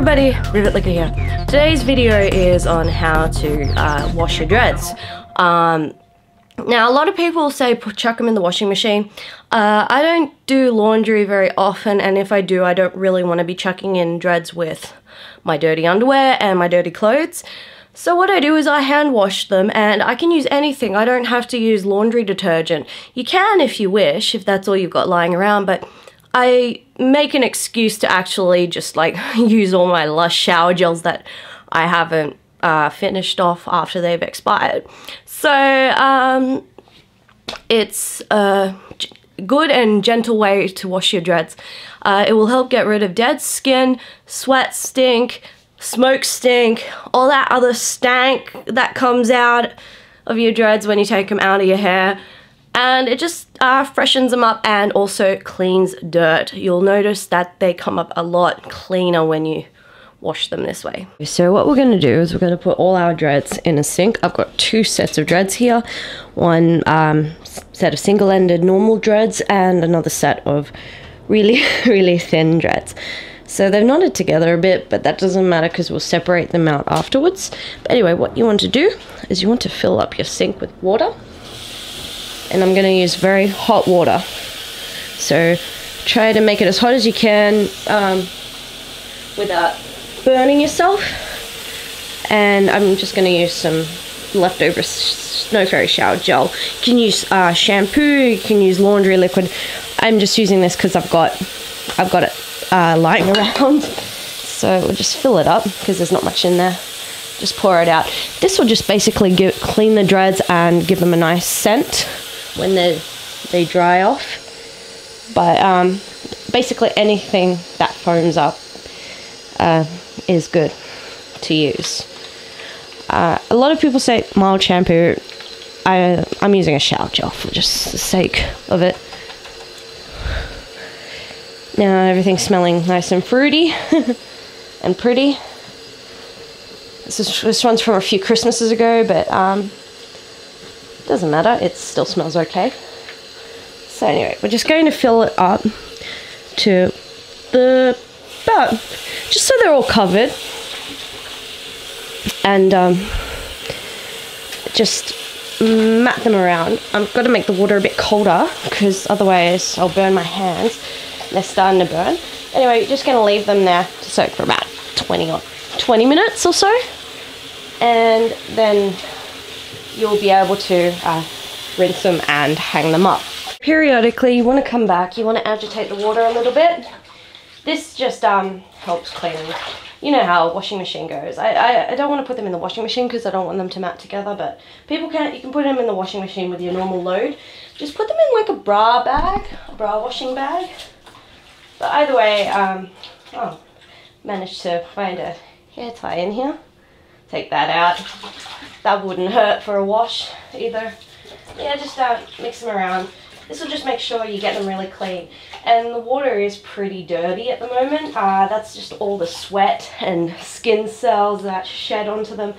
everybody, Rivet here. Today's video is on how to wash your dreads. Now a lot of people say chuck them in the washing machine. I don't do laundry very often, and if I do, I don't really want to be chucking in dreads with my dirty underwear and my dirty clothes. So what I do is I hand wash them, and I can use anything. I don't have to use laundry detergent. You can if you wish, if that's all you've got lying around, but I make an excuse to actually just like use all my Lush shower gels that I haven't finished off after they've expired. So it's a good and gentle way to wash your dreads. It will help get rid of dead skin, sweat stink, smoke stink, all that other stank that comes out of your dreads when you take them out of your hair. And it just freshens them up and also cleans dirt. You'll notice that they come up a lot cleaner when you wash them this way. So what we're going to do is we're going to put all our dreads in a sink. I've got two sets of dreads here. One set of single-ended normal dreads and another set of really, really thin dreads. So they've knotted together a bit, but that doesn't matter because we'll separate them out afterwards. But anyway, what you want to do is you want to fill up your sink with water. And I'm going to use very hot water. So try to make it as hot as you can without burning yourself. And I'm just going to use some leftover Snow Fairy shower gel. You can use shampoo, you can use laundry liquid. I'm just using this because I've got it lying around. So we'll just fill it up because there's not much in there. Just pour it out. This will just basically clean the dreads and give them a nice scent when they dry off. But basically anything that foams up is good to use. A lot of people say mild shampoo. I'm using a shower gel for just the sake of it. Now everything's smelling nice and fruity and pretty. This one's from a few Christmases ago, but doesn't matter, it still smells okay. So anyway, we're just going to fill it up to about, just so they're all covered. And just mat them around. I've got to make the water a bit colder because otherwise I'll burn my hands. They're starting to burn. Anyway, you're just going to leave them there to soak for about 20 minutes or so. And then you'll be able to rinse them and hang them up. Periodically, you want to come back, you want to agitate the water a little bit. This just helps clean. You know how a washing machine goes. I don't want to put them in the washing machine because I don't want them to mat together, but you can put them in the washing machine with your normal load. Just put them in like a bra washing bag. But either way, oh, managed to find a hair tie in here. Take that out. That wouldn't hurt for a wash either. Yeah, just mix them around. This will just make sure you get them really clean. And the water is pretty dirty at the moment. That's just all the sweat and skin cells that shed onto them.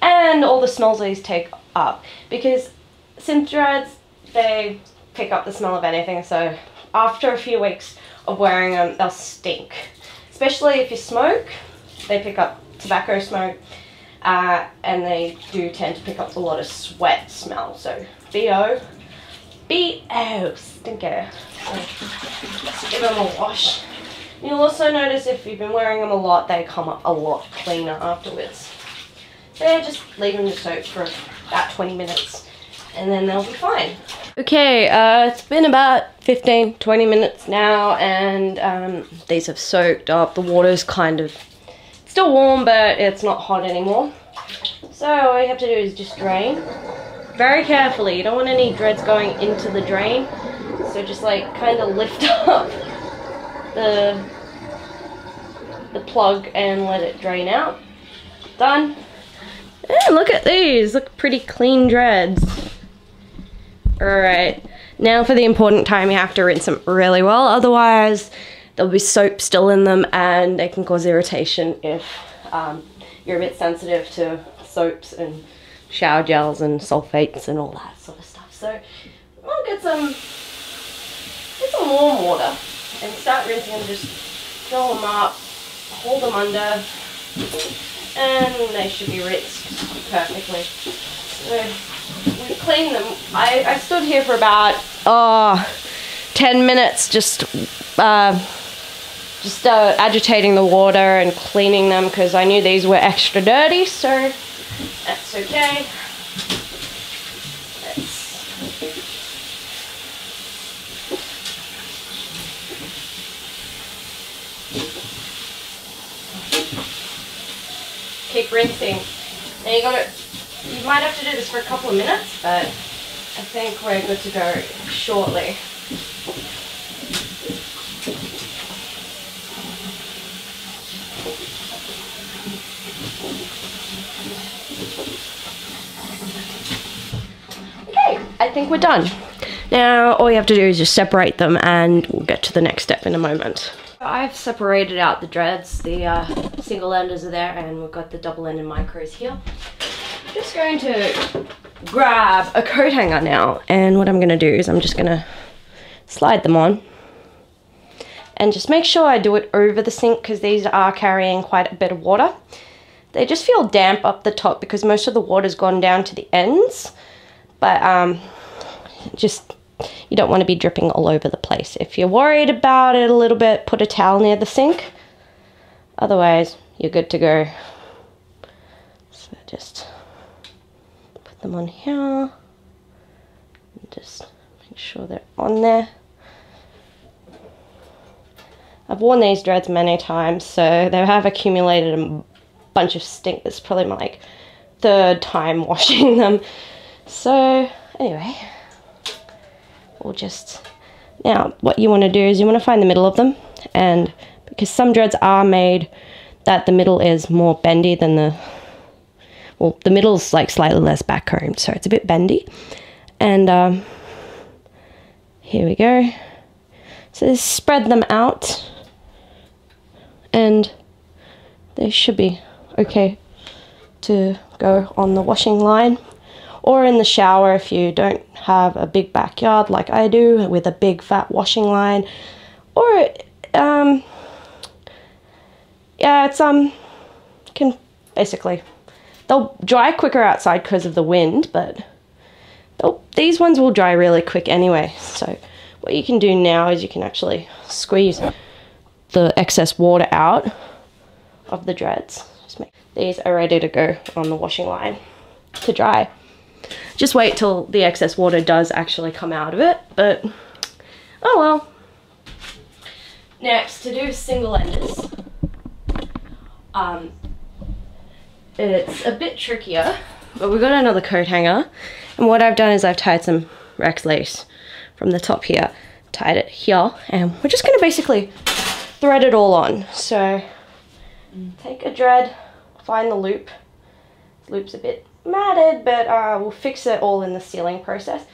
And all the smells these take up. Because synth dreads, they pick up the smell of anything. So after a few weeks of wearing them, they'll stink. Especially if you smoke, they pick up tobacco smoke. And they do tend to pick up a lot of sweat smell. So B.O. stinker. So just give them a wash. You'll also notice if you've been wearing them a lot, they come up a lot cleaner afterwards. So yeah, just leave them to soak for about 20 minutes and then they'll be fine. Okay, it's been about 15-20 minutes now, and these have soaked up. The water's kind of still warm, but it's not hot anymore. So all you have to do is just drain. Very carefully, you don't want any dreads going into the drain. So just like kind of lift up the plug and let it drain out. Done. And look at these, look, pretty clean dreads. Alright, now for the important time, you have to rinse them really well, otherwise there'll be soap still in them and they can cause irritation if you're a bit sensitive to soaps and shower gels and sulfates and all that sort of stuff. So I'll get some warm water and start rinsing them. Just fill them up hold them under, and they should be rinsed perfectly. So we clean them. I stood here for about 10 minutes just agitating the water and cleaning them because I knew these were extra dirty, so that's okay. Keep rinsing. Now you might have to do this for a couple of minutes, but I think we're good to go shortly. Okay, I think we're done. Now all you have to do is just separate them and we'll get to the next step in a moment. I've separated out the dreads. The single enders are there and we've got the double ended micros here. I'm just going to grab a coat hanger now, and what I'm going to do is I'm just going to slide them on and just make sure I do it over the sink because these are carrying quite a bit of water. They just feel damp up the top because most of the water's gone down to the ends, but just you don't want to be dripping all over the place. If you're worried about it a little bit, put a towel near the sink. Otherwise, you're good to go. So just put them on here. And just make sure they're on there. I've worn these dreads many times, so they have accumulated a bunch of stink. This is probably my like 3rd time washing them. So anyway, we'll just, now what you want to do is you want to find the middle of them, and because some dreads are made that the middle is more bendy than the middle's like slightly less back combed, so it's a bit bendy. And here we go. So just spread them out and they should be okay to go on the washing line or in the shower if you don't have a big backyard like I do with a big fat washing line. Or yeah, it's can basically, they'll dry quicker outside because of the wind, but these ones will dry really quick anyway. So what you can do now is you can actually squeeze the excess water out of the dreads. These are ready to go on the washing line to dry. Just wait till the excess water does actually come out of it, but oh well. Next, to do single enders, it's a bit trickier, but we've got another coat hanger, and what I've done is I've tied some Rex lace from the top here, tied it here, and we're just going to basically thread it all on. So take a dread, find the loop. The loop's a bit matted, but we'll fix it all in the sealing process.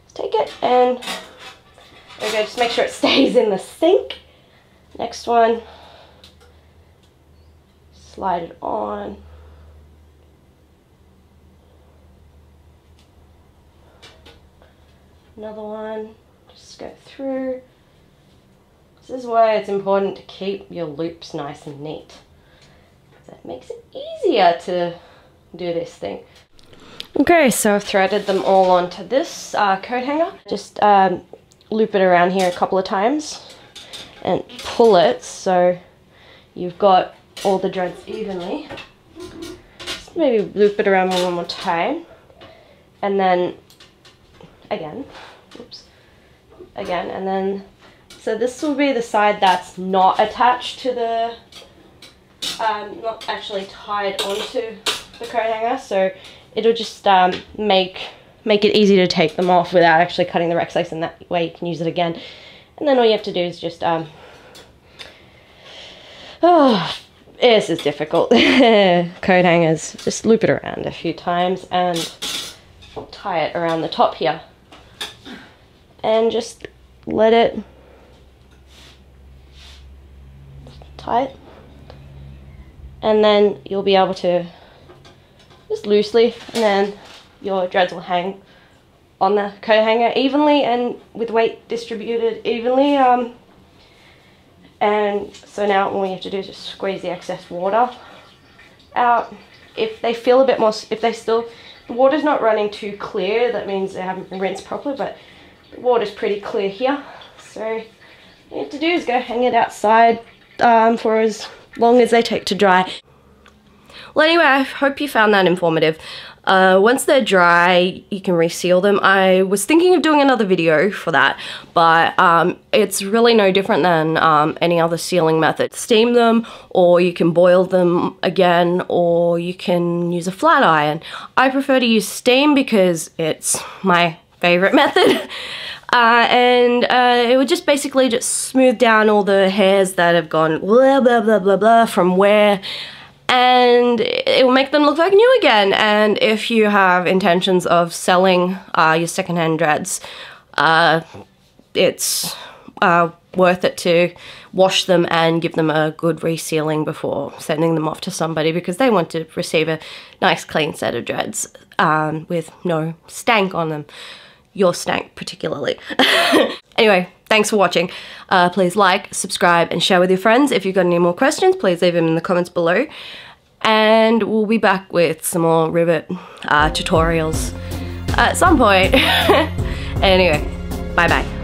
Just take it and there we go, just make sure it stays in the sink. Next one, slide it on. Another one, just go through. This is why it's important to keep your loops nice and neat, because it makes it easier to do this thing. Okay, so I've threaded them all onto this coat hanger. Just loop it around here a couple of times and pull it so you've got all the dreads evenly. Just maybe loop it around one more time, and then again, oops, again, and then, so this will be the side that's not attached to the, not actually tied onto the coat hanger, so it'll just make it easy to take them off without actually cutting the Rex lace, and that way you can use it again. And then all you have to do is just, oh, this is difficult. Coat hangers, just loop it around a few times and tie it around the top here. And just let it tight. And then you'll be able to just loosely, and then your dreads will hang on the coat hanger evenly and with weight distributed evenly. And so now all you have to do is just squeeze the excess water out. If they feel a bit more, if they still, the water's not running too clear, that means they haven't been rinsed properly, but the water's pretty clear here. So all you have to do is go hang it outside for as long as they take to dry. Well, anyway, I hope you found that informative. Once they're dry, you can reseal them. I was thinking of doing another video for that, but it's really no different than any other sealing method. Steam them, or you can boil them again, or you can use a flat iron. I prefer to use steam because it's my favorite method. And it would just basically just smooth down all the hairs that have gone blah blah blah blah blah from wear, and it will make them look like new again. And if you have intentions of selling your secondhand dreads, it's worth it to wash them and give them a good resealing before sending them off to somebody, because they want to receive a nice clean set of dreads with no stank on them. Your stank particularly. Anyway, thanks for watching. Please like, subscribe, and share with your friends. If you've got any more questions, please leave them in the comments below. And we'll be back with some more Rivet tutorials at some point. Anyway, bye bye.